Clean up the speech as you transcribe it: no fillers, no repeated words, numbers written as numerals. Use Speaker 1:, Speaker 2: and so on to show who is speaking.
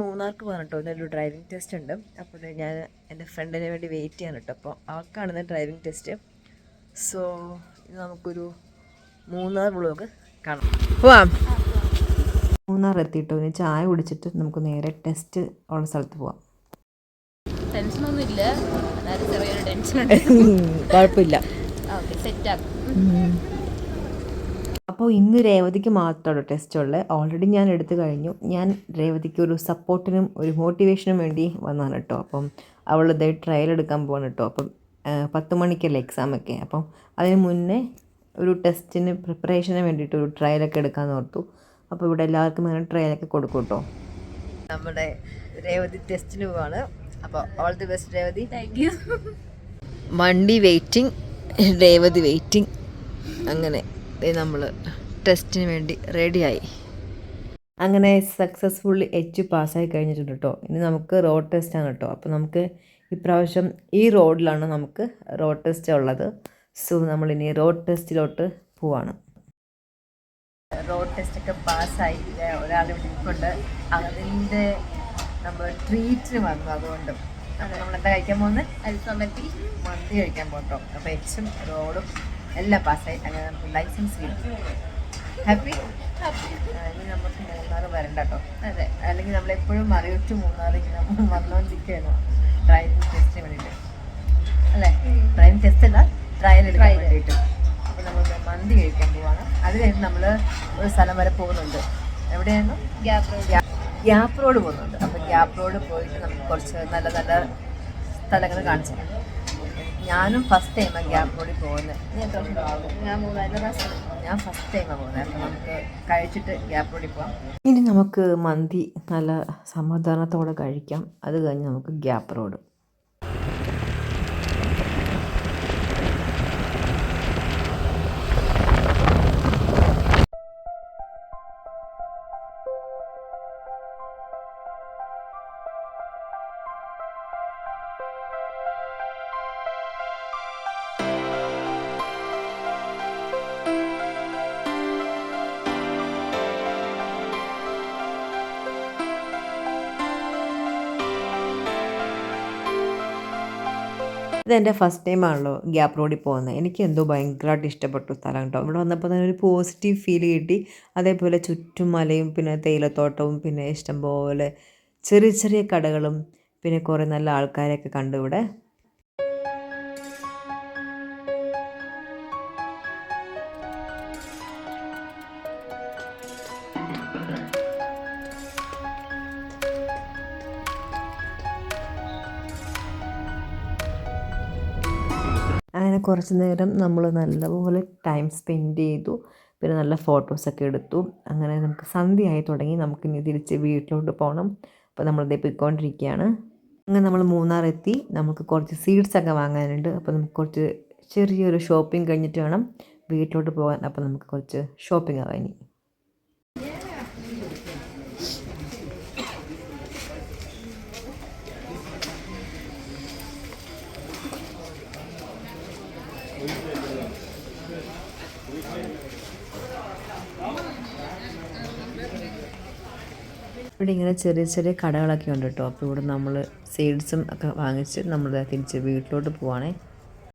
Speaker 1: മൂന്നാർക്ക് പോകാൻ കേട്ടോ. ഇന്നൊരു ഡ്രൈവിംഗ് ടെസ്റ്റ് ഉണ്ട്. അപ്പോൾ ഞാൻ എൻ്റെ ഫ്രണ്ടിന് വേണ്ടി വെയിറ്റ് ചെയ്യാൻ കേട്ടോ. അപ്പോൾ അവൾക്കാണ് ഡ്രൈവിംഗ് ടെസ്റ്റ്. സോ ഇത് നമുക്കൊരു മൂന്നാർ വ്ളോഗ് കാണാം. പോവാം. മൂന്നാർ എത്തിയിട്ടോ. ഇനി ചായ കുടിച്ചിട്ട് നമുക്ക് നേരെ ടെസ്റ്റ് ഉള്ള സ്ഥലത്ത് പോവാം.
Speaker 2: ടെൻഷനൊന്നുമില്ല, ചെറിയൊരു ടെൻഷൻ.
Speaker 1: കുഴപ്പമില്ല,
Speaker 2: സെറ്റാക്കും.
Speaker 1: അപ്പോൾ ഇന്ന് രേവതിക്ക് മാത്രമാണ് ടെസ്റ്റ് ഉള്ളത്. ഓൾറെഡി ഞാൻ എടുത്തു കഴിഞ്ഞു. ഞാൻ രേവതിക്ക് ഒരു സപ്പോർട്ടിനും ഒരു മോട്ടിവേഷനും വേണ്ടി വന്നതാണ് കേട്ടോ. അപ്പം അവളിത് ട്രയൽ എടുക്കാൻ പോവാണ് കേട്ടോ. അപ്പം 10 മണിക്കല്ലേ എക്സാമൊക്കെ. അപ്പം അതിന് മുന്നേ ഒരു ടെസ്റ്റിന് പ്രിപ്പറേഷന് വേണ്ടിയിട്ട് ഒരു ട്രയലൊക്കെ എടുക്കാമെന്ന് ഓർത്തു. അപ്പോൾ ഇവിടെ എല്ലാവർക്കും അങ്ങനെ ട്രയലൊക്കെ കൊടുക്കും കേട്ടോ. നമ്മുടെ രേവതി ടെസ്റ്റിന് പോവാണ്. അപ്പോൾ all the best Revathi.
Speaker 2: Thank you.
Speaker 1: വണ്ടി വെയിറ്റിംഗ്, രേവതി വെയിറ്റിംഗ്. അങ്ങനെ നമ്മൾ ടെസ്റ്റിന് വേണ്ടി റെഡിയായി. അങ്ങനെ സക്സസ്ഫുള്ളി പാസ്സായി കഴിഞ്ഞിട്ടുണ്ട് കേട്ടോ. ഇനി നമുക്ക് റോഡ് ടെസ്റ്റാണ് കേട്ടോ. അപ്പോൾ നമുക്ക് ഇപ്രാവശ്യം ഈ റോഡിലാണ് നമുക്ക് റോഡ് ടെസ്റ്റ് ഉള്ളത്. സോ നമ്മളിനി റോഡ് ടെസ്റ്റിലോട്ട് പോവാണ്. റോഡ് ടെസ്റ്റൊക്കെ പാസ്സായി. ഒരാൾ വിളിക്കൊണ്ട് അതിൻ്റെ നമ്മൾ ട്രീറ്റിന് വന്നു. അതുകൊണ്ട് അപ്പോൾ നമ്മളെന്താ കഴിക്കാൻ പോകുന്നത്?
Speaker 2: അൽഫാമത്തി
Speaker 1: മന്തി കഴിക്കാൻ പോകട്ടോ. അപ്പോൾ എച്ചും റോഡും എല്ലാം പാസ്സായി. അങ്ങനെ നമുക്ക് ലൈസൻസ് കിട്ടും. ഹാപ്പി. ഇനി നമുക്ക് മൂന്നാർ വരണ്ട കേട്ടോ.
Speaker 2: അതെ,
Speaker 1: അല്ലെങ്കിൽ നമ്മളെപ്പോഴും മറിയൂറ്റ് മൂന്നാർ ഇങ്ങനെ വന്നുകൊണ്ടിരിക്കുകയാണ് ഡ്രൈവിംഗ് ടെസ്റ്റിന് വേണ്ടിയിട്ട് അല്ലേ? ഡ്രൈവിംഗ് ടെസ്റ്റ് അല്ല, ട്രയൽ എടുക്കാൻ വേണ്ടിയിട്ട്. അപ്പോൾ നമ്മൾ മന്തി കഴിക്കാൻ പോവാണ്. അത് കഴിഞ്ഞ് നമ്മൾ ഒരു സ്ഥലം വരെ പോകുന്നുണ്ട്. എവിടെയായിരുന്നു? ഗ്യാപ്പ് റോഡ് പോകുന്നുണ്ട്. അപ്പോൾ ഗ്യാപ്പ് റോഡ് പോയിട്ട് നമുക്ക് കുറച്ച് നല്ല നല്ല സ്ഥലങ്ങൾ കാണിച്ചു തരാം. ഞാനും ഫസ്റ്റ് ടൈമാണ് ഗ്യാപ്പ് റോഡിൽ പോകുന്നത്. ഞാൻ ഫസ്റ്റ് ടൈമാണ് പോകുന്നത്. അപ്പോൾ നമുക്ക് കഴിച്ചിട്ട് ഗ്യാപ്പ് റോഡിൽ പോകാം. ഇനി നമുക്ക് മന്തി നല്ല സമാധാനത്തോടെ കഴിക്കാം. അത് കഴിഞ്ഞ് നമുക്ക് ഗ്യാപ്പ് റോഡ്. ഇതെൻ്റെ ഫസ്റ്റ് ടൈമാണല്ലോ ഗ്യാപ്പ് റോഡിൽ പോകുന്നത്. എനിക്ക് എന്തോ ഭയങ്കരമായിട്ട് ഇഷ്ടപ്പെട്ടു സ്ഥലം കേട്ടോ. ഇവിടെ വന്നപ്പോൾ തന്നെ ഒരു പോസിറ്റീവ് ഫീൽ കിട്ടി. അതേപോലെ ചുറ്റും മലയും പിന്നെ തേയിലത്തോട്ടവും പിന്നെ ഇഷ്ടംപോലെ ചെറിയ ചെറിയ കടകളും പിന്നെ കുറേ നല്ല ആൾക്കാരെയൊക്കെ കണ്ടു ഇവിടെ. അങ്ങനെ കുറച്ച് നേരം നമ്മൾ നല്ലപോലെ ടൈം സ്പെൻഡ് ചെയ്തു. പിന്നെ നല്ല ഫോട്ടോസൊക്കെ എടുത്തു. അങ്ങനെ നമുക്ക് സന്ധ്യയായി തുടങ്ങി. നമുക്കിനി തിരിച്ച് വീട്ടിലോട്ട് പോകണം. അപ്പോൾ നമ്മളിതേ പോയിക്കൊണ്ടിരിക്കുകയാണ്. അങ്ങനെ നമ്മൾ മൂന്നാർ എത്തി. നമുക്ക് കുറച്ച് സീഡ്സൊക്കെ വാങ്ങാനുണ്ട്. അപ്പോൾ നമുക്ക് കുറച്ച് ചെറിയൊരു ഷോപ്പിംഗ് കഴിഞ്ഞിട്ട് വേണം വീട്ടിലോട്ട് പോകാൻ. അപ്പോൾ നമുക്ക് കുറച്ച് ഷോപ്പിംഗ് ആവാം ഇനി. ഇവിടെ ഇങ്ങനെ ചെറിയ ചെറിയ കടകളൊക്കെ ഉണ്ട് കേട്ടോ. അപ്പോൾ ഇവിടെ നമ്മൾ സീഡ്സും ഒക്കെ വാങ്ങിച്ച് നമ്മൾ തിരിച്ച് വീട്ടിലോട്ട് പോവാണേ.